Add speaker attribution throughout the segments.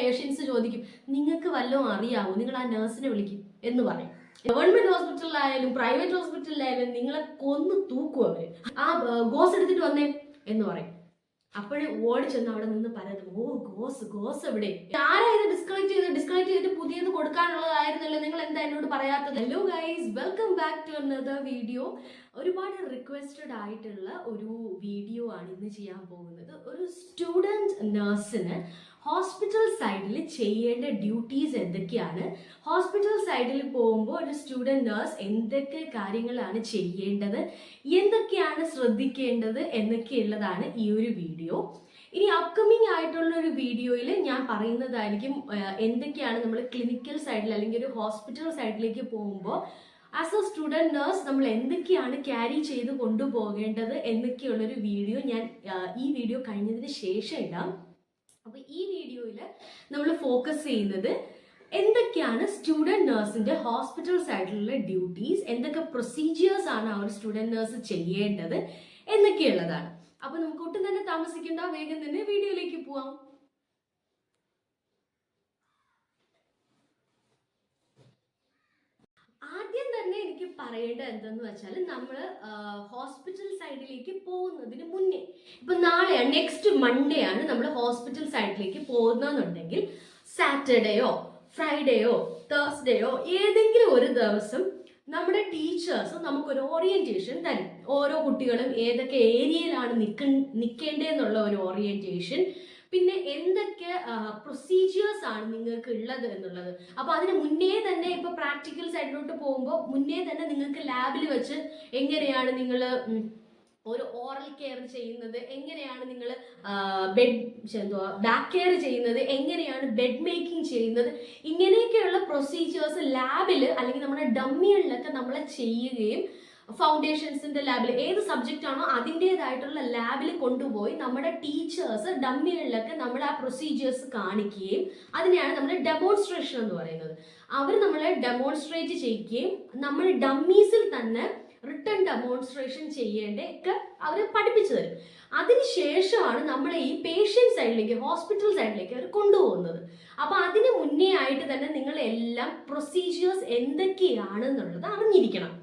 Speaker 1: Patients ചോദിക്കും, നിങ്ങൾക്ക് വല്ലതും അറിയാമോ, നിങ്ങൾ ആ നഴ്സിനെ വിളിക്കും എന്ന് പറയും. ഗവൺമെന്റ് ഹോസ്പിറ്റലിലായാലും പ്രൈവറ്റ് ഹോസ്പിറ്റലിലായാലും നിങ്ങളെ കൊന്നു തൂക്കും അവര്. ആ ഗോസ് എടുത്തിട്ട് വന്നേ എന്ന് പറയും. അപ്പോഴേ ഓടി ചെന്ന് അവിടെ നിന്ന് പറയുന്നത്, ഓ ഗോസ് എവിടെ, ആരാ ഇത് ഡിസ്കണക്ട് ചെയ്തിട്ട് പുതിയത് കൊടുക്കാനുള്ളതായിരുന്നല്ലോ, നിങ്ങൾ എന്താ എന്നോട് പറയാത്തത്? Hello guys, welcome back to another video. ഒരുപാട് റിക്വസ്റ്റഡ് ആയിട്ടുള്ള ഒരു വീഡിയോ ആണ് ഇന്ന് ചെയ്യാൻ പോകുന്നത്. ഒരു സ്റ്റുഡൻറ് നഴ്സിന് ഹോസ്പിറ്റൽ സൈഡിൽ ചെയ്യേണ്ട ഡ്യൂട്ടീസ് എന്തൊക്കെയാണ്, ഹോസ്പിറ്റൽ സൈഡിൽ പോകുമ്പോൾ ഒരു സ്റ്റുഡൻറ് നഴ്സ് എന്തൊക്കെ കാര്യങ്ങളാണ് ചെയ്യേണ്ടത്, എന്തൊക്കെയാണ് ശ്രദ്ധിക്കേണ്ടത് എന്നൊക്കെയുള്ളതാണ് ഈ ഒരു വീഡിയോ. ഇനി അപ്കമിങ് ആയിട്ടുള്ള ഒരു വീഡിയോയിൽ ഞാൻ പറയുന്നതായിരിക്കും എന്തൊക്കെയാണ് നമ്മൾ ക്ലിനിക്കൽ സൈഡിൽ അല്ലെങ്കിൽ ഒരു ഹോസ്പിറ്റൽ സൈഡിലേക്ക് പോകുമ്പോൾ ആസ് എ സ്റ്റുഡൻറ് നഴ്സ് നമ്മൾ എന്തൊക്കെയാണ് ക്യാരി ചെയ്ത് കൊണ്ടുപോകേണ്ടത് എന്നൊക്കെയുള്ളൊരു വീഡിയോ ഞാൻ ഈ വീഡിയോ കഴിഞ്ഞതിന് ശേഷം ഇടാം. അപ്പോൾ ഈ വീഡിയോയിൽ നമ്മൾ ഫോക്കസ് ചെയ്യുന്നത് എന്തൊക്കെയാണ് സ്റ്റുഡൻറ് നഴ്സിന്റെ ഹോസ്പിറ്റൽ സൈഡിലുള്ള ഡ്യൂട്ടീസ്, എന്തൊക്കെ പ്രൊസീജിയേഴ്സ് ആണ് ആ ഒരു സ്റ്റുഡൻറ് നഴ്സ് ചെയ്യേണ്ടത് എന്നൊക്കെയുള്ളതാണ്. അപ്പൊ നമുക്ക് ഒട്ടും തന്നെ താമസിക്കേണ്ട, വേഗം തന്നെ വീഡിയോയിലേക്ക് പോവാം. ആദ്യം തന്നെ എനിക്ക് പറയേണ്ടത് എന്തെന്ന് വെച്ചാൽ, നമ്മൾ ഹോസ്പിറ്റൽ സൈഡിലേക്ക് പോകുന്നതിന് മുന്നേ, ഇപ്പൊ നാളെയാണ്, നെക്സ്റ്റ് മൺഡേ ആണ് നമ്മൾ ഹോസ്പിറ്റൽ സൈഡിലേക്ക് പോകുന്നതെന്നുണ്ടെങ്കിൽ സാറ്റർഡേയോ ഫ്രൈഡേയോ തേഴ്സ്ഡേയോ ഏതെങ്കിലും ഒരു ദിവസം നമ്മുടെ ടീച്ചേഴ്സ് നമുക്കൊരു ഓറിയന്റേഷൻ തരും. ഓരോ കുട്ടികളും ഏതൊക്കെ ഏരിയയിലാണ് നിൽക്കേണ്ടതെന്നുള്ള ഒരു ഓറിയന്റേഷൻ, പിന്നെ എന്തൊക്കെ പ്രൊസീജിയേഴ്സ് ആണ് നിങ്ങൾക്ക് ഉള്ളത് എന്നുള്ളത്. അപ്പൊ അതിന് മുന്നേ തന്നെ ഇപ്പൊ പ്രാക്ടിക്കൽ സൈഡിലോട്ട് പോകുമ്പോൾ മുന്നേ തന്നെ നിങ്ങൾക്ക് ലാബിൽ വെച്ച് എങ്ങനെയാണ് നിങ്ങൾ ഒരു ഓറൽ കെയർ ചെയ്യുന്നത്, എങ്ങനെയാണ് നിങ്ങൾ ബാക്ക് കെയർ ചെയ്യുന്നത്, എങ്ങനെയാണ് ബെഡ് മേക്കിംഗ് ചെയ്യുന്നത്, ഇങ്ങനെയൊക്കെയുള്ള പ്രൊസീജിയേഴ്സ് ലാബിൽ അല്ലെങ്കിൽ നമ്മുടെ ഡമ്മികളിലൊക്കെ നമ്മൾ ചെയ്യുകയും ഫൗണ്ടേഷൻസിന്റെ ലാബിൽ ഏത് സബ്ജക്റ്റ് ആണോ അതിൻ്റെതായിട്ടുള്ള ലാബിൽ കൊണ്ടുപോയി നമ്മുടെ ടീച്ചേഴ്സ് ഡമ്മികളിലൊക്കെ നമ്മൾ ആ പ്രൊസീജിയേഴ്സ് കാണിക്കുകയും അതിനെയാണ് നമ്മൾ ഡെമോൺസ്ട്രേഷൻ എന്ന് പറയുന്നത്. അവർ നമ്മളെ ഡെമോൺസ്ട്രേറ്റ് ചെയ്യുകയും നമ്മൾ ഡമ്മീസിൽ തന്നെ റിട്ടേൺ ഡെമോൺസ്ട്രേഷൻ ചെയ്യേണ്ട ഒക്കെ അവർ പഠിപ്പിച്ചു തരും. അതിനുശേഷമാണ് നമ്മളെ ഈ പേഷ്യൻ്റ് സൈഡിലേക്ക്, ഹോസ്പിറ്റൽ സൈഡിലേക്ക് അവർ കൊണ്ടുപോകുന്നത്. അപ്പൊ അതിന് മുന്നേ ആയിട്ട് തന്നെ നിങ്ങളെല്ലാം പ്രൊസീജിയേഴ്സ് എന്തൊക്കെയാണെന്നുള്ളത് അറിഞ്ഞിരിക്കണം.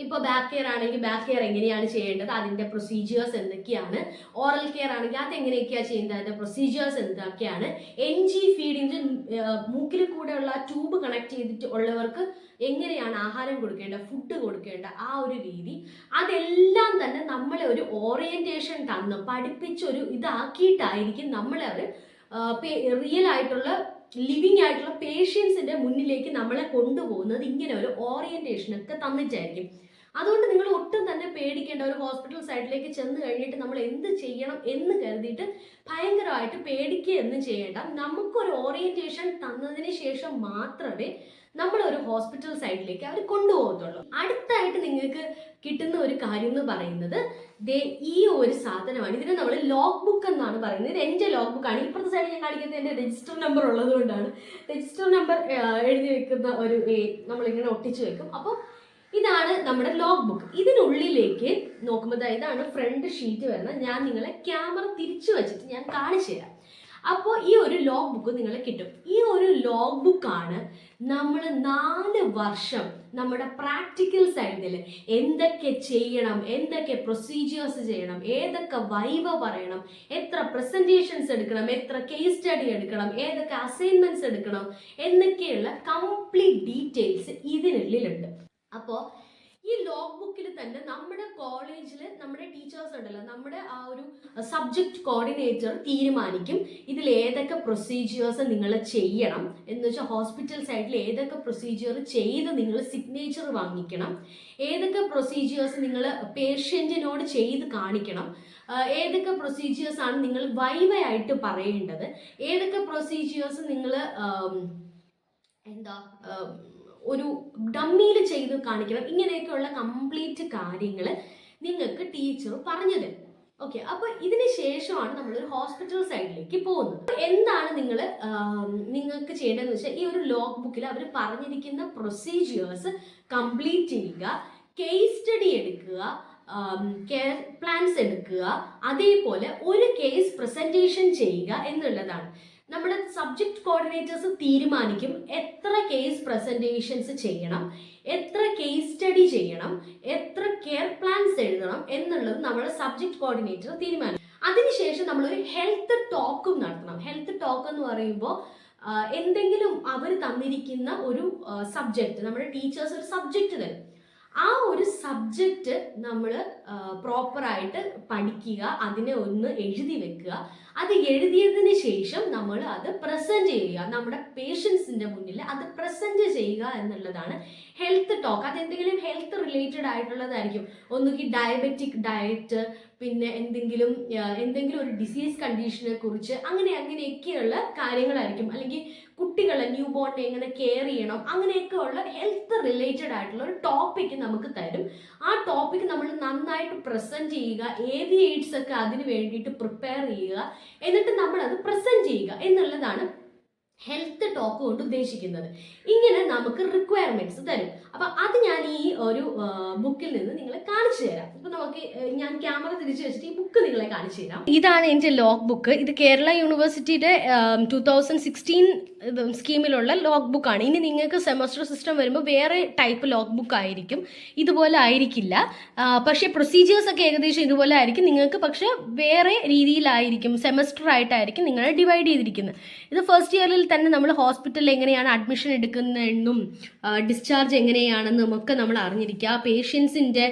Speaker 1: ഇപ്പൊ ബാക്ക് കെയർ ആണെങ്കിൽ ബാക്ക് കെയർ എങ്ങനെയാണ് ചെയ്യേണ്ടത്, അതിന്റെ പ്രൊസീജിയേഴ്സ് എന്തൊക്കെയാണ്, ഓറൽ കെയർ ആണെങ്കിൽ അത് എങ്ങനെയൊക്കെയാണ് ചെയ്യുന്നത്, അതിന്റെ പ്രൊസീജിയേഴ്സ് എന്തൊക്കെയാണ്, NG ഫീഡിങ് മൂക്കിൽ കൂടെയുള്ള ട്യൂബ് കണക്ട് ചെയ്തിട്ട് ഉള്ളവർക്ക് എങ്ങനെയാണ് ആഹാരം കൊടുക്കേണ്ടത്, ഫുഡ് കൊടുക്കേണ്ട ആ ഒരു രീതി, അതെല്ലാം തന്നെ നമ്മളെ ഒരു ഓറിയന്റേഷൻ തന്ന് പഠിപ്പിച്ചൊരു ഇതാക്കിയിട്ടായിരിക്കും നമ്മളെ അവർ റിയൽ ആയിട്ടുള്ള ലിവിങ് ആയിട്ടുള്ള പേഷ്യൻസിന്റെ മുന്നിലേക്ക് നമ്മളെ കൊണ്ടുപോകുന്നത്. ഇങ്ങനെ ഒരു ഓറിയന്റേഷൻ ഒക്കെ തന്നിട്ടായിരിക്കും. അതുകൊണ്ട് നിങ്ങൾ ഒട്ടും തന്നെ പേടിക്കേണ്ട. ഒരു ഹോസ്പിറ്റൽ സൈഡിലേക്ക് ചെന്ന് കഴിഞ്ഞിട്ട് നമ്മൾ എന്ത് ചെയ്യണം എന്ന് കരുതിയിട്ട് ഭയങ്കരമായിട്ട് പേടിക്കുകയൊന്നും ചെയ്യേണ്ട. നമുക്കൊരു ഓറിയന്റേഷൻ തന്നതിന് ശേഷം മാത്രമേ നമ്മളൊരു ഹോസ്പിറ്റൽ സൈഡിലേക്ക് അവർ കൊണ്ടുപോകത്തുള്ളൂ. അടുത്തായിട്ട് നിങ്ങൾക്ക് കിട്ടുന്ന ഒരു കാര്യം എന്ന് പറയുന്നത് ഈ ഒരു സാധനമാണ്. ഇതിനെ നമ്മൾ ലോഗ് ബുക്ക് എന്നാണ് പറയുന്നത്. ഇത് എൻ്റെ ലോഗ് ബുക്കാണ്. ഇപ്പുറത്തെ സൈഡിൽ ഞാൻ കാണിക്കുന്നത് എൻ്റെ രജിസ്റ്റർ നമ്പർ ഉള്ളത് കൊണ്ടാണ്. രജിസ്റ്റർ നമ്പർ എഴുതി വെക്കുന്ന ഒരു നമ്മളിങ്ങനെ ഒട്ടിച്ചു വെക്കും. അപ്പോൾ ഇതാണ് നമ്മുടെ ലോഗ് ബുക്ക്. ഇതിനുള്ളിലേക്ക് നോക്കുമ്പോൾ ഇതാണ് ഫ്രണ്ട് ഷീറ്റ് വരുന്നത്. ഞാൻ നിങ്ങളെ ക്യാമറ തിരിച്ചു വെച്ചിട്ട് ഞാൻ കാണിച്ചു തരാം. അപ്പോൾ ഈ ഒരു ലോഗ് ബുക്ക് നിങ്ങൾ കിട്ടും. ഈ ഒരു ലോഗ് ബുക്കാണ് നമ്മൾ 4 വർഷം നമ്മുടെ പ്രാക്ടിക്കൽ സൈഡിൽ എന്തൊക്കെ ചെയ്യണം, എന്തൊക്കെ പ്രൊസീജിയേഴ്സ് ചെയ്യണം, ഏതൊക്കെ വൈവ പറയണം, എത്ര പ്രസന്റേഷൻസ് എടുക്കണം, എത്ര കേസ് സ്റ്റഡി എടുക്കണം, ഏതൊക്കെ അസൈൻമെന്റ്സ് എടുക്കണം എന്നൊക്കെയുള്ള കംപ്ലീറ്റ് ഡീറ്റെയിൽസ് ഇതിനുള്ളിലുണ്ട്. അപ്പോൾ ഈ ലോഗ് ബുക്കിൽ തന്നെ നമ്മുടെ കോളേജിൽ നമ്മുടെ ടീച്ചേഴ്സ് ഉണ്ടല്ലോ, നമ്മുടെ ആ ഒരു സബ്ജക്റ്റ് കോർഡിനേറ്റർ തീരുമാനിക്കും ഇതിൽ ഏതൊക്കെ പ്രൊസീജിയേഴ്സ് നിങ്ങൾ ചെയ്യണം എന്ന് വെച്ചാൽ ഹോസ്പിറ്റൽ സൈഡിൽ ഏതൊക്കെ പ്രൊസീജിയർ ചെയ്ത് നിങ്ങൾ സിഗ്നേച്ചർ വാങ്ങിക്കണം, ഏതൊക്കെ പ്രൊസീജിയേഴ്സ് നിങ്ങൾ പേഷ്യൻറ്റിനോട് ചെയ്ത് കാണിക്കണം, ഏതൊക്കെ പ്രൊസീജിയേഴ്സ് ആണ് നിങ്ങൾ വൈവയായിട്ട് പറയേണ്ടത്, ഏതൊക്കെ പ്രൊസീജിയേഴ്സ് നിങ്ങൾ ഒരു ഡമ്മിയിൽ ചെയ്ത് കാണിക്കണം. ഇങ്ങനെയൊക്കെയുള്ള കംപ്ലീറ്റ് കാര്യങ്ങൾ നിങ്ങൾക്ക് ടീച്ചർ പറഞ്ഞു തരും. ഓക്കെ, അപ്പൊ ഇതിന് ശേഷമാണ് നമ്മളൊരു ഹോസ്പിറ്റൽ സൈഡിലേക്ക് പോകുന്നത്. എന്താണ് നിങ്ങൾക്ക് ചെയ്യേണ്ടതെന്ന് വെച്ചാൽ ഈ ഒരു ലോഗ് ബുക്കിൽ അവർ പറഞ്ഞിരിക്കുന്ന പ്രൊസീജിയേഴ്സ് കംപ്ലീറ്റ് ചെയ്യുക, കേസ് സ്റ്റഡി എടുക്കുക, കെയർ പ്ലാൻസ് എടുക്കുക, അതേപോലെ ഒരു കേസ് പ്രസന്റേഷൻ ചെയ്യുക എന്നുള്ളതാണ്. നമ്മുടെ സബ്ജക്ട് കോർഡിനേറ്റേഴ്സ് തീരുമാനിക്കും എത്ര കേസ് പ്രസന്റേഷൻസ് ചെയ്യണം, എത്ര കേസ് സ്റ്റഡി ചെയ്യണം, എത്ര കെയർ പ്ലാൻസ് എഴുതണം എന്നുള്ളത് നമ്മുടെ സബ്ജക്ട് കോർഡിനേറ്റർ തീരുമാനിക്കും. അതിനുശേഷം നമ്മളൊരു ഹെൽത്ത് ടോക്കും നടത്തണം. ഹെൽത്ത് ടോക്ക് എന്ന് പറയുമ്പോൾ എന്തെങ്കിലും അവർ തന്നിരിക്കുന്ന ഒരു സബ്ജക്റ്റ്, നമ്മുടെ ടീച്ചേഴ്സ് ഒരു സബ്ജക്റ്റ് തരും, ആ ഒരു സബ്ജക്റ്റ് നമ്മൾ പ്രോപ്പറായിട്ട് പഠിക്കുക, അതിനെ ഒന്ന് എഴുതി വെക്കുക. അത് എഴുതിയതിന് ശേഷം നമ്മൾ അത് പ്രസന്റ് ചെയ്യുക, നമ്മുടെ പേഷ്യൻസിന്റെ മുന്നിൽ അത് പ്രസന്റ് ചെയ്യുക എന്നുള്ളതാണ് ഹെൽത്ത് ടോക്ക്. അതെന്തെങ്കിലും ഹെൽത്ത് റിലേറ്റഡ് ആയിട്ടുള്ളതായിരിക്കും. ഒന്നുകിൽ ഡയബറ്റിക് ഡയറ്റ്, പിന്നെ എന്തെങ്കിലും ഒരു ഡിസീസ് കണ്ടീഷനെ കുറിച്ച് അങ്ങനെയൊക്കെയുള്ള കാര്യങ്ങളായിരിക്കും. അല്ലെങ്കിൽ കുട്ടികളെ ന്യൂ ബോർണിനെ എങ്ങനെ കെയർ ചെയ്യണം, അങ്ങനെയൊക്കെ ഉള്ള ഹെൽത്ത് റിലേറ്റഡ് ആയിട്ടുള്ള ഒരു ടോപ്പിക്ക് നമുക്ക് തരും. ആ ടോപ്പിക്ക് നമ്മൾ നന്നായിട്ട് പ്രസന്റ് ചെയ്യുക, AV-AIDS ഒക്കെ അതിന് വേണ്ടിയിട്ട് പ്രിപ്പയർ ചെയ്യുക, എന്നിട്ട് നമ്മൾ അത് പ്രസന്റ് ചെയ്യുക എന്നുള്ളതാണ് ഹെൽത്ത് ടോക്ക് കൊണ്ട് ഉദ്ദേശിക്കുന്നത്. ഇങ്ങനെ നമുക്ക് റിക്വയർമെന്റ്സ് തരും. അപ്പൊ അത് ഞാൻ ഈ ഒരു ബുക്കിൽ നിന്ന് നിങ്ങളെ കാണിച്ചു തരാം. ഇപ്പൊ നമുക്ക് ഞാൻ ക്യാമറ തിരിച്ചു വെച്ചിട്ട് ഈ ബുക്ക് നിങ്ങളെ കാണിച്ചു തരാം. ഇതാണ് എൻ്റെ ലോഗ് ബുക്ക്. ഇത് കേരള യൂണിവേഴ്സിറ്റിയുടെ 2016 സ്കീമിലുള്ള ലോഗ് ബുക്കാണ്. ഇനി നിങ്ങൾക്ക് സെമസ്റ്റർ സിസ്റ്റം വരുമ്പോൾ വേറെ ടൈപ്പ് ലോഗ് ബുക്ക് ആയിരിക്കും, ഇതുപോലെ ആയിരിക്കില്ല. പക്ഷേ പ്രൊസീജിയേഴ്സ് ഒക്കെ ഏകദേശം ഇതുപോലെ ആയിരിക്കും. നിങ്ങൾക്ക് പക്ഷെ വേറെ രീതിയിലായിരിക്കും, സെമസ്റ്റർ ആയിട്ടായിരിക്കും നിങ്ങളെ ഡിവൈഡ് ചെയ്തിരിക്കുന്നത്. ഇത് ഫസ്റ്റ് ഇയറിൽ തന്നെ നമ്മൾ ഹോസ്പിറ്റലിൽ എങ്ങനെയാണ് അഡ്മിഷൻ എടുക്കുന്നതെന്നും ഡിസ്ചാർജ് എങ്ങനെയാണെന്നും ഒക്കെ നമ്മൾ അറിഞ്ഞിരിക്കുക. പേഷ്യൻസിൻ്റെ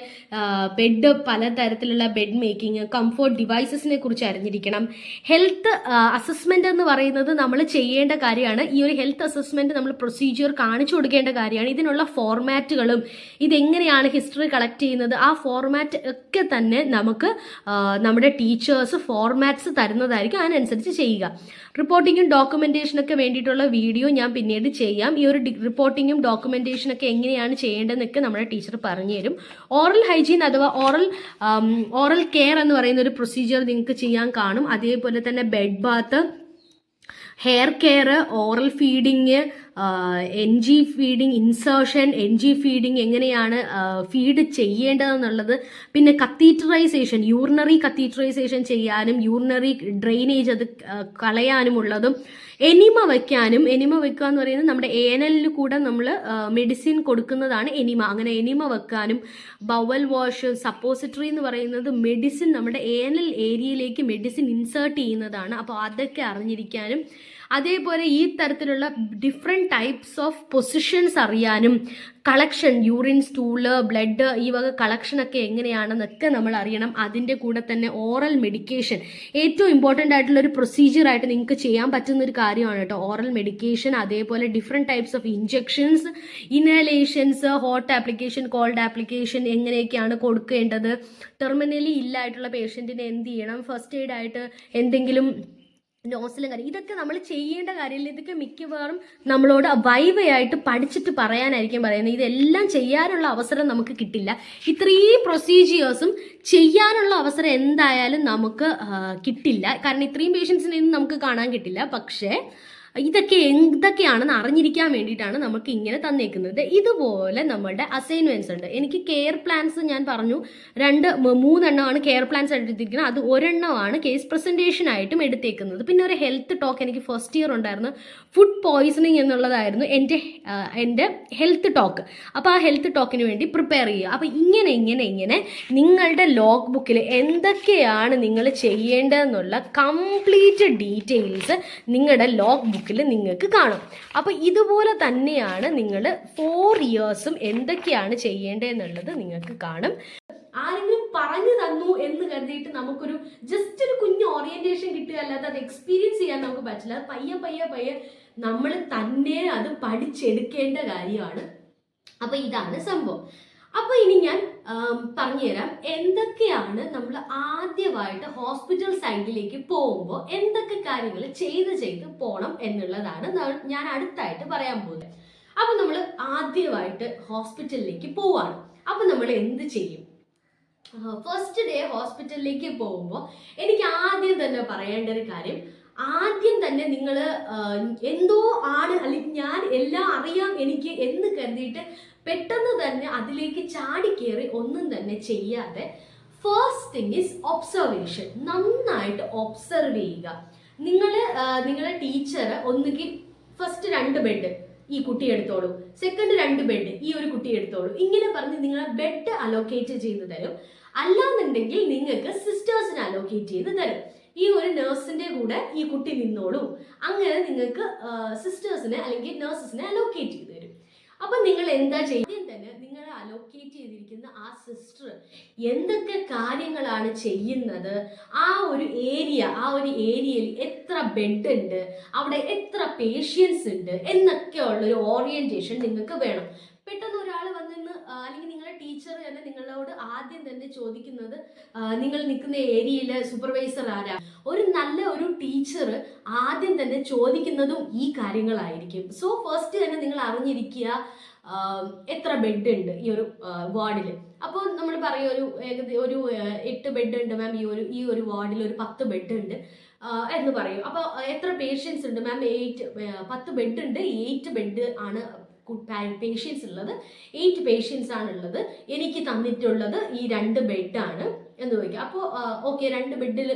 Speaker 1: ബെഡ്, പലതരത്തിലുള്ള ബെഡ് മേക്കിംഗ്, കംഫോർട്ട് ഡിവൈസസിനെ കുറിച്ച് അറിഞ്ഞിരിക്കണം. ഹെൽത്ത് അസസ്മെന്റ് എന്ന് പറയുന്നത് നമ്മൾ ചെയ്യേണ്ട കാര്യമാണ്. ഈ ഒരു ഹെൽത്ത് അസസ്മെന്റ് നമ്മൾ പ്രൊസീജിയർ കാണിച്ചു കൊടുക്കേണ്ട കാര്യമാണ്. ഇതിനുള്ള ഫോർമാറ്റുകളും ഇതെങ്ങനെയാണ് ഹിസ്റ്ററി കളക്ട് ചെയ്യുന്നത്, ആ ഫോർമാറ്റ് ഒക്കെ തന്നെ നമുക്ക് നമ്മുടെ ടീച്ചേഴ്സ് ഫോർമാറ്റ്സ് തരുന്നതായിരിക്കും. അതിനനുസരിച്ച് ചെയ്യുക. റിപ്പോർട്ടിങ്ങും ഡോക്യുമെന്റേഷനൊക്കെ വേണ്ടിയിട്ടുള്ള വീഡിയോ ഞാൻ പിന്നീട് ചെയ്യാം. ഈ ഒരു റിപ്പോർട്ടിങ്ങും ഡോക്യുമെന്റേഷനൊക്കെ എങ്ങനെയാണ് ചെയ്യേണ്ടതെന്നൊക്കെ നമ്മുടെ ടീച്ചർ പറഞ്ഞു തരും. ഓറൽ ഹൈജീൻ അഥവാ ഓറൽ കെയർ എന്ന് പറയുന്ന ഒരു പ്രൊസീജിയർ നിങ്ങൾക്ക് ചെയ്യാൻ കാണും. അതേപോലെ തന്നെ bed bath, hair care, oral feeding, NG feeding, insertion, NG feeding എങ്ങനെയാണ് ഫീഡ് ചെയ്യേണ്ടതെന്നുള്ളത്, പിന്നെ കത്തീറ്ററൈസേഷൻ, യൂറിനറി കത്തീറ്ററൈസേഷൻ ചെയ്യാനും യൂറിനറി ഡ്രെയിനേജ് അത് കളയാനുമുള്ളതും, എനിമ വെക്കുക എന്ന് പറയുന്നത് നമ്മുടെ ANL കൂടെ നമ്മൾ മെഡിസിൻ കൊടുക്കുന്നതാണ് എനിമ. അങ്ങനെ എനിമ വെക്കാനും, ബവൽ വാഷ്, സപ്പോസിറ്ററി എന്ന് പറയുന്നത് മെഡിസിൻ നമ്മുടെ ANL ഏരിയയിലേക്ക് മെഡിസിൻ ഇൻസേർട്ട് ചെയ്യുന്നതാണ്. അപ്പോൾ അതൊക്കെ അറിഞ്ഞിരിക്കാനും, അതേപോലെ ഈ തരത്തിലുള്ള ഡിഫറെൻറ്റ് ടൈപ്സ് ഓഫ് പൊസിഷൻസ് അറിയാനും, കളക്ഷൻ, യൂറിൻ, സ്റ്റൂള്, ബ്ലഡ്, ഈ വക കളക്ഷനൊക്കെ എങ്ങനെയാണെന്നൊക്കെ നമ്മൾ അറിയണം. അതിൻ്റെ കൂടെ തന്നെ ഓറൽ മെഡിക്കേഷൻ ഏറ്റവും ഇമ്പോർട്ടൻ്റ് ആയിട്ടുള്ള ഒരു പ്രൊസീജിയറായിട്ട് നിങ്ങൾക്ക് ചെയ്യാൻ പറ്റുന്ന ഒരു കാര്യമാണ് കേട്ടോ, ഓറൽ മെഡിക്കേഷൻ. അതേപോലെ different types of injections, inhalations, hot application, cold application എങ്ങനെയൊക്കെയാണ് കൊടുക്കേണ്ടത്, ടെർമിനലി ഇല്ലായിട്ടുള്ള പേഷ്യൻറ്റിന് എന്ത് ചെയ്യണം, ഫസ്റ്റ് എയ്ഡ് ആയിട്ട് എന്തെങ്കിലും നോസിലും കാര്യം, ഇതൊക്കെ നമ്മൾ ചെയ്യേണ്ട കാര്യമില്ല. ഇതൊക്കെ മിക്കവാറും നമ്മളോട് വൈവയായിട്ട് പഠിച്ചിട്ട് പറയാനായിരിക്കും പറയുന്നത്. ഇതെല്ലാം ചെയ്യാനുള്ള അവസരം നമുക്ക് കിട്ടില്ല. ഇത്രയും പ്രൊസീജിയേഴ്സും ചെയ്യാനുള്ള അവസരം എന്തായാലും നമുക്ക് കിട്ടില്ല. കാരണം ഇത്രയും പേഷ്യൻസിനെയൊന്നും നമുക്ക് കാണാൻ കിട്ടില്ല. പക്ഷേ ഇതൊക്കെ എന്തൊക്കെയാണെന്ന് അറിഞ്ഞിരിക്കാൻ വേണ്ടിയിട്ടാണ് നമുക്ക് ഇങ്ങനെ തന്നേക്കുന്നത്. ഇതുപോലെ നമ്മളുടെ അസൈൻമെന്റ്സ് ഉണ്ട്. എനിക്ക് കെയർ പ്ലാൻസ് ഞാൻ പറഞ്ഞു 3 കെയർ പ്ലാൻസ് എടുത്തിരിക്കുന്നത്. അത് ഒരെണ്ണമാണ് കേസ് പ്രസന്റേഷൻ ആയിട്ടും എടുത്തേക്കുന്നത്. പിന്നെ ഒരു ഹെൽത്ത് ടോക്ക് എനിക്ക് ഫസ്റ്റ് ഇയർ ഉണ്ടായിരുന്നു. ഫുഡ് പോയ്സണിങ് എന്നുള്ളതായിരുന്നു എൻ്റെ ഹെൽത്ത് ടോക്ക്. അപ്പോൾ ആ ഹെൽത്ത് ടോക്കിന് വേണ്ടി പ്രിപ്പയർ ചെയ്യുക. അപ്പോൾ ഇങ്ങനെ നിങ്ങളുടെ ലോഗ് ബുക്കിൽ എന്തൊക്കെയാണ് നിങ്ങൾ ചെയ്യേണ്ടതെന്നുള്ള കംപ്ലീറ്റ് ഡീറ്റെയിൽസ് നിങ്ങളുടെ ലോഗ് ബുക്കിൽ നിങ്ങൾക്ക് കാണും. അപ്പോൾ ഇതുപോലെ തന്നെയാണ് നിങ്ങൾ 4 ഇയേഴ്സും എന്തൊക്കെയാണ് ചെയ്യേണ്ടതെന്നുള്ളത് നിങ്ങൾക്ക് കാണും. ആരെങ്കിലും പറഞ്ഞു തന്നു എന്ന് കരുതിയിട്ട് നമുക്കൊരു ജസ്റ്റ് ഒരു കുഞ്ഞ് ഓറിയന്റേഷൻ കിട്ടുക അല്ലാതെ അത് എക്സ്പീരിയൻസ് ചെയ്യാൻ നമുക്ക് പറ്റില്ല. പയ്യെ നമ്മൾ തന്നെ അത് പഠിച്ചെടുക്കേണ്ട കാര്യമാണ്. അപ്പൊ ഇതാണ് സംഭവം. അപ്പൊ ഇനി ഞാൻ പറഞ്ഞുതരാം എന്തൊക്കെയാണ് നമ്മൾ ആദ്യമായിട്ട് ഹോസ്പിറ്റൽ സൈഡിലേക്ക് പോകുമ്പോൾ എന്തൊക്കെ കാര്യങ്ങൾ ചെയ്ത് പോകണം എന്നുള്ളതാണ് ഞാൻ അടുത്തായിട്ട് പറയാൻ പോകുന്നത്. അപ്പൊ നമ്മൾ ആദ്യമായിട്ട് ഹോസ്പിറ്റലിലേക്ക് പോവാണ്. അപ്പൊ നമ്മൾ എന്ത് ചെയ്യും? ഫസ്റ്റ് ഡേ ഹോസ്പിറ്റലിലേക്ക് പോകുമ്പോൾ എനിക്ക് ആദ്യം തന്നെ പറയേണ്ട ഒരു കാര്യം, ആദ്യം തന്നെ നിങ്ങൾ എന്തോ ആണ് അല്ലെങ്കിൽ ഞാൻ എല്ലാം അറിയാം എനിക്ക് എന്ന് കരുതിയിട്ട് പെട്ടെന്ന് തന്നെ അതിലേക്ക് ചാടിക്കേറി ഒന്നും തന്നെ ചെയ്യാതെ ഫസ്റ്റ് തിങ് ഈസ് ഒബ്സർവേഷൻ. നന്നായിട്ട് ഒബ്സർവ് ചെയ്യുക. നിങ്ങളുടെ ടീച്ചർ ഒന്നുകിൽ ഫസ്റ്റ് 2 ബെഡ് ഈ കുട്ടി എടുത്തോളൂ, സെക്കൻഡ് 2 ബെഡ് ഈ ഒരു കുട്ടി എടുത്തോളൂ, ഇങ്ങനെ പറഞ്ഞ് നിങ്ങളെ ബെഡ് അലോക്കേറ്റ് ചെയ്ത് തരും. അല്ലാന്നുണ്ടെങ്കിൽ നിങ്ങൾക്ക് സിസ്റ്റേഴ്സിന് അലോക്കേറ്റ് ചെയ്ത് തരും. ഈ ഒരു നഴ്സിന്റെ കൂടെ ഈ കുട്ടി നിന്നോളൂ, അങ്ങനെ നിങ്ങൾക്ക് സിസ്റ്റേഴ്സിനെ അല്ലെങ്കിൽ നഴ്സസിനെ അലോക്കേറ്റ് ചെയ്ത് തരും. അപ്പൊ നിങ്ങൾ എന്താ ചെയ്യുന്നത് തന്നെ, നിങ്ങൾ അലോക്കേറ്റ് ചെയ്തിരിക്കുന്ന ആ സിസ്റ്റർ എന്തൊക്കെ കാര്യങ്ങളാണ് ചെയ്യുന്നത്, ആ ഒരു ഏരിയയിൽ എത്ര ബെഡ് ഉണ്ട്, അവിടെ എത്ര പേഷ്യൻസ് ഉണ്ട് എന്നൊക്കെ ഉള്ള ഒരു ഓറിയന്റേഷൻ നിങ്ങൾക്ക് വേണം. പെട്ടെന്ന് ഒരാൾ വന്നിന്ന് അല്ലെങ്കിൽ നിങ്ങളുടെ ടീച്ചർ തന്നെ നിങ്ങളോട് ആദ്യം തന്നെ ചോദിക്കുന്നത് നിങ്ങൾ നിൽക്കുന്ന ഏരിയയിലെ സൂപ്പർവൈസർ ആരാ. ഒരു നല്ല ഒരു ടീച്ചർ ആദ്യം തന്നെ ചോദിക്കുന്നതും ഈ കാര്യങ്ങളായിരിക്കും. സോ ഫസ്റ്റ് തന്നെ നിങ്ങൾ അറിഞ്ഞിരിക്കുക എത്ര ബെഡ് ഉണ്ട് ഈ ഒരു വാർഡിൽ. അപ്പോൾ നമ്മൾ പറയും ഒരു 8 ബെഡ് ഉണ്ട് മാം, ഈ ഒരു വാർഡിൽ ഒരു 10 ബെഡ് ഉണ്ട് എന്ന് പറയും. അപ്പോൾ എത്ര പേഷ്യൻസ് ഉണ്ട് മാം? 10 ബെഡ് ഉണ്ട്, 8 ബെഡ് ആണ് പേഷ്യൻസ് ഉള്ളത്, 8 പേഷ്യൻസ് ആണുള്ളത്, എനിക്ക് തന്നിട്ടുള്ളത് ഈ 2 ബെഡാണ് എന്ന് ചോദിക്കുക. അപ്പോൾ ഓക്കെ 2